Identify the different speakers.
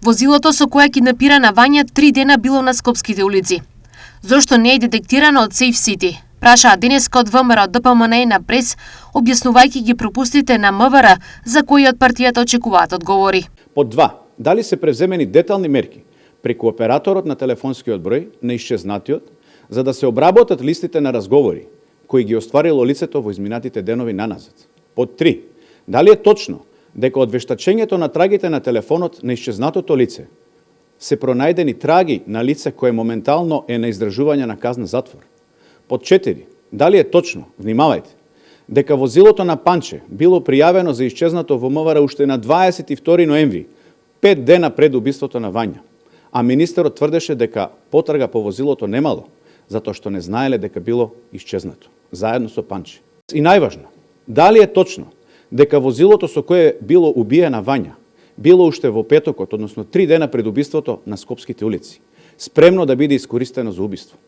Speaker 1: Возилото со кое киднапирана Вања 3 дена било на скопските улици. Зошто не е детектирано од Safe City? Прашаа денеска од ВМРО ДПМН на прес, објаснувајќи ги пропустите на МВР за кои од партијата очекуваат одговори.
Speaker 2: Под 2. Дали се превземени детални мерки преку операторот на телефонскиот број на исчезнатиот за да се обработат листите на разговори кои ги остварило лицето во изминатите денови наназад? Под 3. Дали е точно дека од вештачењето на трагите на телефонот на исчезнатото лице се пронајдени траги на лице кое моментално е на издржување на казна затвор? Под 4. Дали е точно, внимавајте, дека возилото на Панче било пријавено за исчезнато во МВР уште на 22 ноември, 5 дена пред убиството на Вања, а министерот тврдеше дека потрага по возилото немало, затоа што не знаеле дека било исчезнато, заедно со Панче. И најважно, дали е точно дека возилото со кое било убиена Вања било уште во петокот, односно 3 дена пред убиството на скопските улици, спремно да биде искористено за убиство?